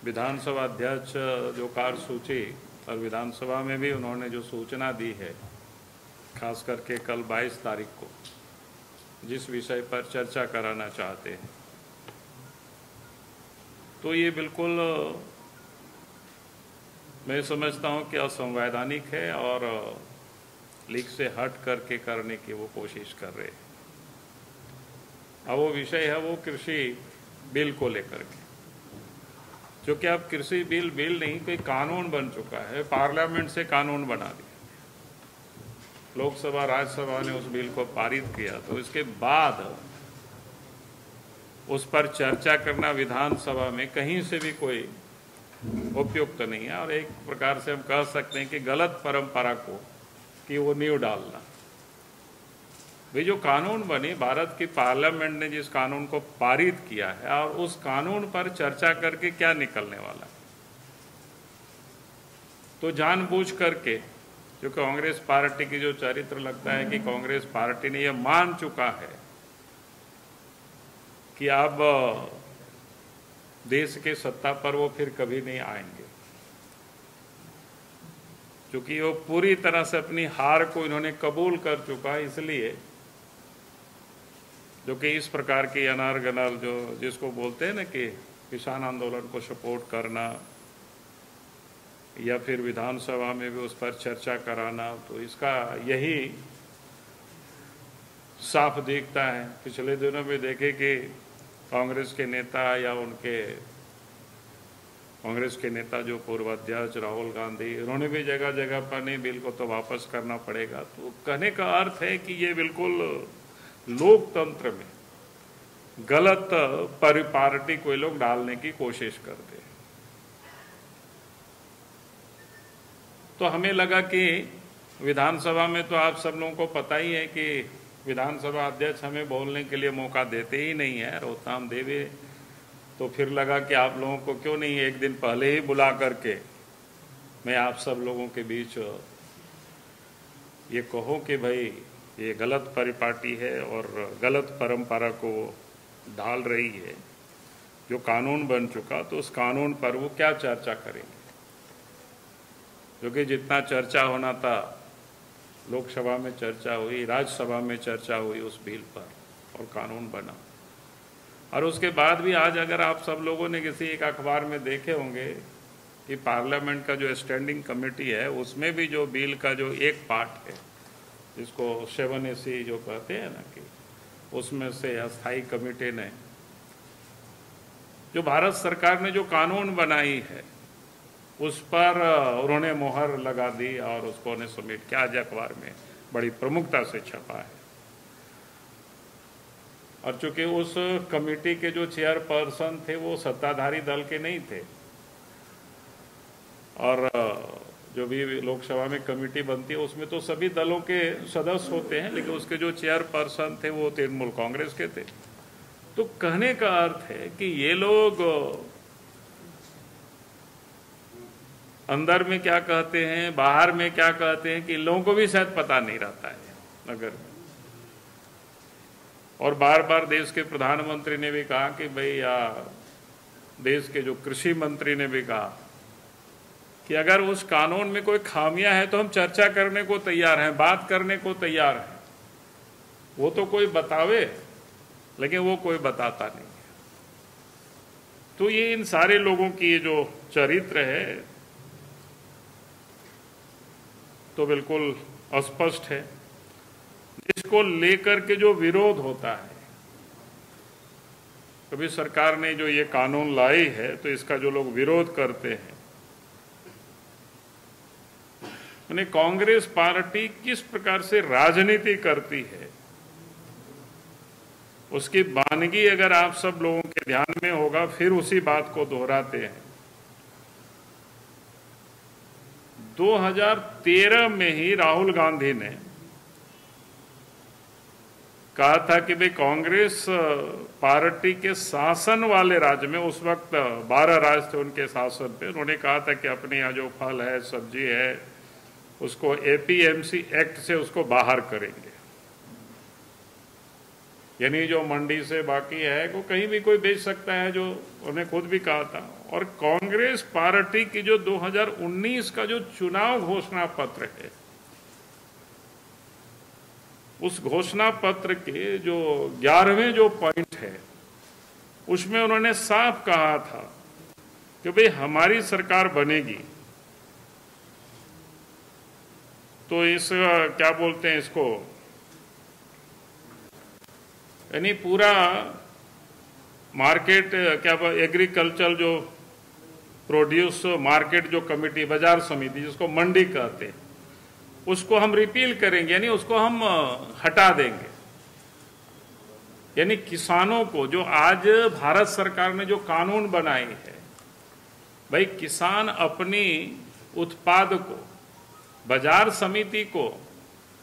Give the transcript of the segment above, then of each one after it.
विधानसभा अध्यक्ष जो कार्यसूची और विधानसभा में भी उन्होंने जो सूचना दी है, खास करके कल 22 तारीख को जिस विषय पर चर्चा कराना चाहते हैं, तो ये बिल्कुल मैं समझता हूं कि असंवैधानिक है और लीक से हट करके करने की वो कोशिश कर रहे हैं। अब वो विषय है वो कृषि बिल को लेकर के, जो कि अब कृषि बिल नहीं, कोई कानून बन चुका है। पार्लियामेंट से कानून बना दिया, लोकसभा राज्यसभा ने उस बिल को पारित किया, तो इसके बाद उस पर चर्चा करना विधानसभा में कहीं से भी कोई उपयुक्त नहीं है। और एक प्रकार से हम कह सकते हैं कि गलत परंपरा को कि वो नींव डालना। वे जो कानून बनी, भारत की पार्लियामेंट ने जिस कानून को पारित किया है, और उस कानून पर चर्चा करके क्या निकलने वाला है। तो जानबूझ करके, जो कांग्रेस पार्टी की जो चरित्र लगता है कि कांग्रेस पार्टी ने यह मान चुका है कि अब देश के सत्ता पर वो फिर कभी नहीं आएंगे, क्योंकि वो पूरी तरह से अपनी हार को इन्होंने कबूल कर चुका है। इसलिए जो कि इस प्रकार की अनार-गनार जो जिसको बोलते हैं ना कि किसान आंदोलन को सपोर्ट करना या फिर विधानसभा में भी उस पर चर्चा कराना, तो इसका यही साफ दिखता है। पिछले दिनों में देखे कि कांग्रेस के नेता या कांग्रेस के नेता जो पूर्व अध्यक्ष राहुल गांधी, उन्होंने भी जगह जगह पर नहीं, बिल को तो वापस करना पड़ेगा। तो कहने का अर्थ है कि ये बिल्कुल लोकतंत्र में गलत पार्टी को लोग डालने की कोशिश करते हैं। तो हमें लगा कि विधानसभा में तो आप सब लोगों को पता ही है कि विधानसभा अध्यक्ष हमें बोलने के लिए मौका देते ही नहीं है, रोहताम देवे। तो फिर लगा कि आप लोगों को क्यों नहीं एक दिन पहले ही बुला करके मैं आप सब लोगों के बीच ये कहूँ कि भाई ये गलत परिपाटी है और गलत परंपरा को डाल रही है। जो कानून बन चुका, तो उस कानून पर वो क्या चर्चा करेंगे, क्योंकि जितना चर्चा होना था लोकसभा में चर्चा हुई, राज्यसभा में चर्चा हुई उस बिल पर और कानून बना। और उसके बाद भी आज अगर आप सब लोगों ने किसी एक अखबार में देखे होंगे कि पार्लियामेंट का जो स्टैंडिंग कमेटी है, उसमें भी जो बिल का जो एक पार्ट है जिसको 7AC जो कहते हैं ना, कि उसमें से अस्थाई कमेटी ने जो भारत सरकार ने जो कानून बनाई है उस पर उन्होंने मोहर लगा दी और उसको उन्हें सबमिट किया। आज अखबार में बड़ी प्रमुखता से छपा है। और चूंकि उस कमेटी के जो चेयरपर्सन थे वो सत्ताधारी दल के नहीं थे, और जो भी लोकसभा में कमेटी बनती है उसमें तो सभी दलों के सदस्य होते हैं, लेकिन उसके जो चेयरपर्सन थे वो तृणमूल कांग्रेस के थे। तो कहने का अर्थ है कि ये लोग अंदर में क्या कहते हैं, बाहर में क्या कहते हैं, कि इन लोगों को भी शायद पता नहीं रहता है नगर में। और बार बार देश के प्रधानमंत्री ने भी कहा कि भाई, देश के जो कृषि मंत्री ने भी कहा कि अगर उस कानून में कोई खामियां हैं तो हम चर्चा करने को तैयार हैं, बात करने को तैयार हैं। वो तो कोई बतावे, लेकिन वो कोई बताता नहीं है। तो ये इन सारे लोगों की ये जो चरित्र है तो बिल्कुल अस्पष्ट है, जिसको लेकर के जो विरोध होता है। कभी सरकार ने जो ये कानून लाई है तो इसका जो लोग विरोध करते हैं, उन्हें कांग्रेस पार्टी किस प्रकार से राजनीति करती है उसकी वानगी अगर आप सब लोगों के ध्यान में होगा, फिर उसी बात को दोहराते हैं। 2013 में ही राहुल गांधी ने कहा था कि भाई कांग्रेस पार्टी के शासन वाले राज्य में, उस वक्त 12 राज्य थे उनके शासन पे, उन्होंने कहा था कि अपने यहाँ जो फल है, सब्जी है, उसको APMC एक्ट से उसको बाहर करेंगे। यानी जो मंडी से बाकी है वो कहीं भी कोई बेच सकता है, जो उन्हें खुद भी कहा था। और कांग्रेस पार्टी की जो 2019 का जो चुनाव घोषणा पत्र है, उस घोषणा पत्र के जो 11वें जो पॉइंट है, उसमें उन्होंने साफ कहा था कि भाई हमारी सरकार बनेगी तो इस क्या बोलते हैं इसको, यानी पूरा मार्केट क्या एग्रीकल्चर जो प्रोड्यूस मार्केट जो कमेटी, बाजार समिति जिसको मंडी कहते हैं, उसको हम रिपील करेंगे, यानी उसको हम हटा देंगे। यानी किसानों को जो आज भारत सरकार ने जो कानून बनाए है, भाई किसान अपनी उत्पाद को, बाजार समिति को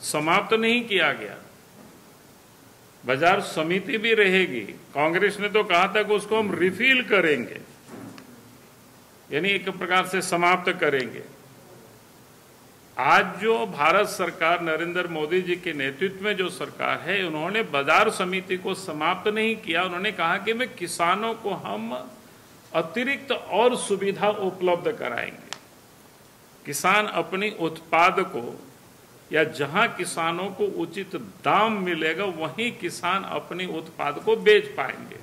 समाप्त नहीं किया गया, बाजार समिति भी रहेगी। कांग्रेस ने तो कहा था कि उसको हम रिफिल करेंगे, यानी एक प्रकार से समाप्त करेंगे। आज जो भारत सरकार नरेंद्र मोदी जी के नेतृत्व में जो सरकार है, उन्होंने बाजार समिति को समाप्त नहीं किया। उन्होंने कहा कि मैं किसानों को हम अतिरिक्त और सुविधा उपलब्ध कराएंगे। किसान अपनी उत्पाद को, या जहां किसानों को उचित दाम मिलेगा वहीं किसान अपनी उत्पाद को बेच पाएंगे।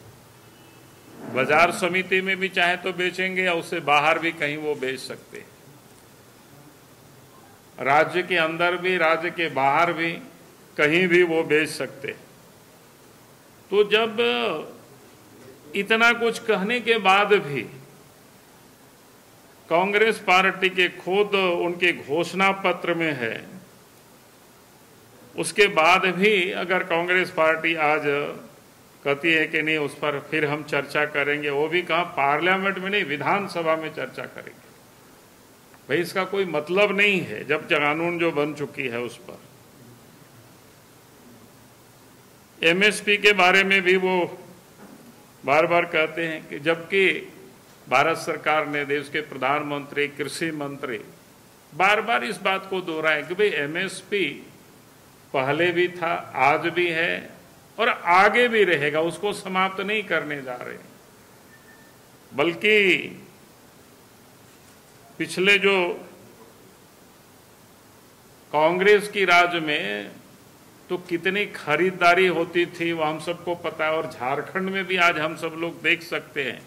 बाजार समिति में भी चाहे तो बेचेंगे या उससे बाहर भी कहीं वो बेच सकते हैं, राज्य के अंदर भी राज्य के बाहर भी कहीं भी वो बेच सकते हैं। तो जब इतना कुछ कहने के बाद भी कांग्रेस पार्टी के खुद उनके घोषणा पत्र में है, उसके बाद भी अगर कांग्रेस पार्टी आज कहती है कि नहीं उस पर फिर हम चर्चा करेंगे, वो भी कहाँ पार्लियामेंट में नहीं विधानसभा में चर्चा करेंगे, भाई इसका कोई मतलब नहीं है जब कानून जो बन चुकी है उस पर। एमएसपी के बारे में भी वो बार बार कहते हैं कि जबकि भारत सरकार ने, देश के प्रधानमंत्री, कृषि मंत्री बार बार इस बात को दोहराए कि भाई एमएसपी पहले भी था, आज भी है और आगे भी रहेगा, उसको समाप्त नहीं करने जा रहे। बल्कि पिछले जो कांग्रेस की राज में तो कितनी खरीदारी होती थी वो हम सबको पता है, और झारखंड में भी आज हम सब लोग देख सकते हैं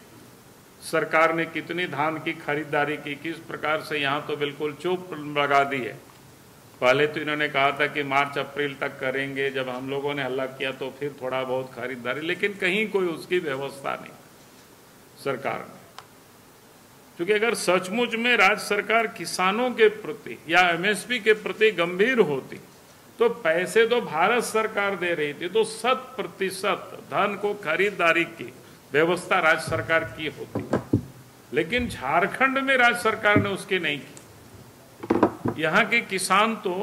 सरकार ने कितनी धान की खरीदारी की, किस प्रकार से यहां तो बिल्कुल चुप लगा दी है। पहले तो इन्होंने कहा था कि मार्च अप्रैल तक करेंगे, जब हम लोगों ने हल्ला किया तो फिर थोड़ा बहुत खरीदारी, लेकिन कहीं कोई उसकी व्यवस्था नहीं सरकार ने। क्योंकि अगर सचमुच में राज्य सरकार किसानों के प्रति या एमएसपी के प्रति गंभीर होती तो पैसे तो भारत सरकार दे रही थी, तो 100% धन को खरीदारी की व्यवस्था राज्य सरकार की होती, लेकिन झारखंड में राज्य सरकार ने उसकी नहीं की। यहाँ के किसान तो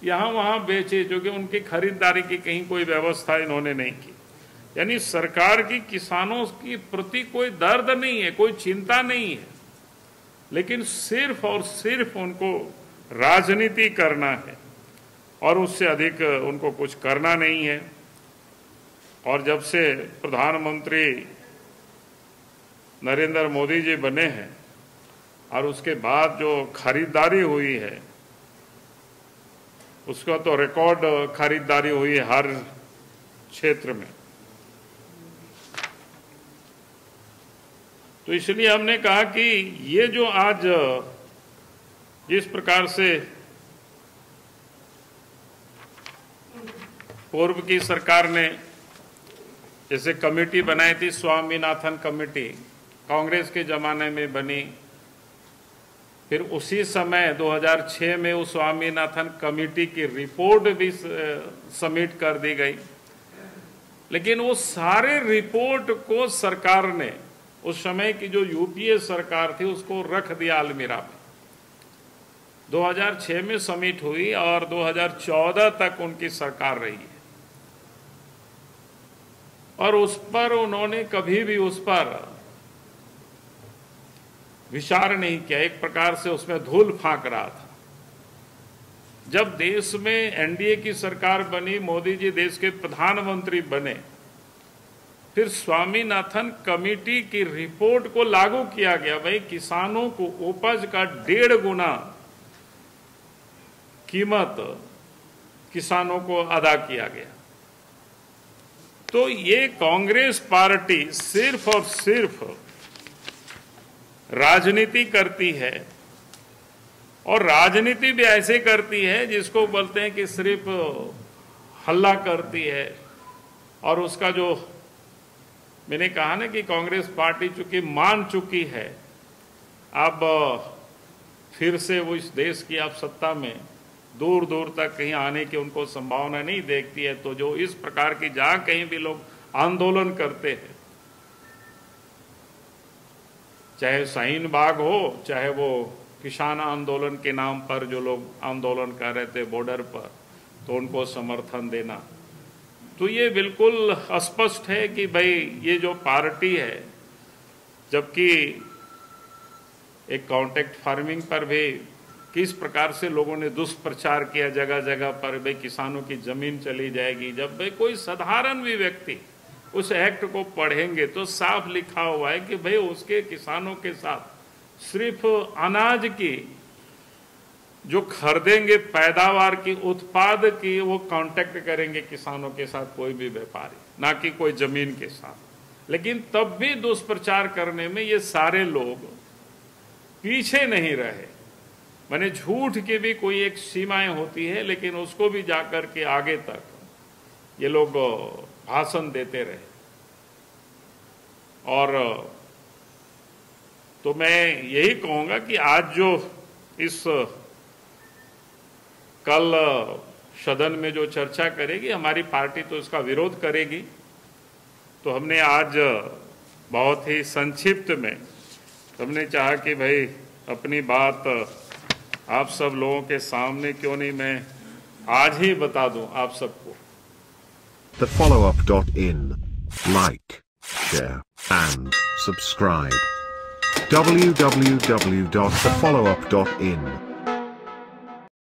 यहाँ वहाँ बेचे, जो कि उनकी खरीदारी की कहीं कोई व्यवस्था इन्होंने नहीं की। यानी सरकार की किसानों की प्रति कोई दर्द नहीं है, कोई चिंता नहीं है, लेकिन सिर्फ और सिर्फ उनको राजनीति करना है और उससे अधिक उनको कुछ करना नहीं है। और जब से प्रधानमंत्री नरेंद्र मोदी जी बने हैं और उसके बाद जो खरीदारी हुई है उसका तो रिकॉर्ड खरीदारी हुई है हर क्षेत्र में। तो इसलिए हमने कहा कि ये जो आज जिस प्रकार से पूर्व की सरकार ने जैसे कमेटी बनाई थी, स्वामीनाथन कमेटी कांग्रेस के जमाने में बनी, फिर उसी समय 2006 में उस स्वामीनाथन कमेटी की रिपोर्ट भी सबमिट कर दी गई, लेकिन वो सारे रिपोर्ट को सरकार ने, उस समय की जो यूपीए सरकार थी, उसको रख दिया अलमीरा में। 2006 में सबमिट हुई और 2014 तक उनकी सरकार रही है, और उस पर उन्होंने कभी भी उस पर विचार नहीं किया। एक प्रकार से उसमें धूल फांक रहा था। जब देश में एनडीए की सरकार बनी, मोदी जी देश के प्रधानमंत्री बने, फिर स्वामीनाथन कमेटी की रिपोर्ट को लागू किया गया। भाई किसानों को उपज का 1.5 गुना कीमत किसानों को अदा किया गया। तो ये कांग्रेस पार्टी सिर्फ और सिर्फ राजनीति करती है, और राजनीति भी ऐसे करती है जिसको बोलते हैं कि सिर्फ हल्ला करती है। और उसका जो मैंने कहा ना कि कांग्रेस पार्टी चूंकि मान चुकी है, अब फिर से वो इस देश की आप सत्ता में दूर दूर तक कहीं आने की उनको संभावना नहीं देखती है। तो जो इस प्रकार की जहां कहीं भी लोग आंदोलन करते हैं, चाहे शाहीन बाग हो, चाहे वो किसान आंदोलन के नाम पर जो लोग आंदोलन कर रहे थे बॉर्डर पर, तो उनको समर्थन देना, तो ये बिल्कुल स्पष्ट है कि भाई ये जो पार्टी है, जबकि एक कॉन्ट्रैक्ट फार्मिंग पर भी किस प्रकार से लोगों ने दुष्प्रचार किया जगह जगह पर, भाई किसानों की जमीन चली जाएगी। जब भाई कोई साधारण भी व्यक्ति उस एक्ट को पढ़ेंगे तो साफ लिखा हुआ है कि भाई उसके किसानों के साथ सिर्फ अनाज की जो खरीदेंगे, पैदावार की, उत्पाद की, वो कांटेक्ट करेंगे किसानों के साथ कोई भी व्यापारी, ना कि कोई जमीन के साथ। लेकिन तब भी दुष्प्रचार करने में ये सारे लोग पीछे नहीं रहे। माने झूठ की भी कोई एक सीमाएं होती है, लेकिन उसको भी जाकर के आगे तक ये लोग भाषण देते रहे। और तो मैं यही कहूंगा कि आज जो इस कल सदन में जो चर्चा करेगी, हमारी पार्टी तो इसका विरोध करेगी। तो हमने आज बहुत ही संक्षिप्त में हमने चाहा कि भाई अपनी बात आप सब लोगों के सामने क्यों नहीं मैं आज ही बता दूं आप सबको। TheFollowUp.in. Like, share, and subscribe. www.thefollowup.in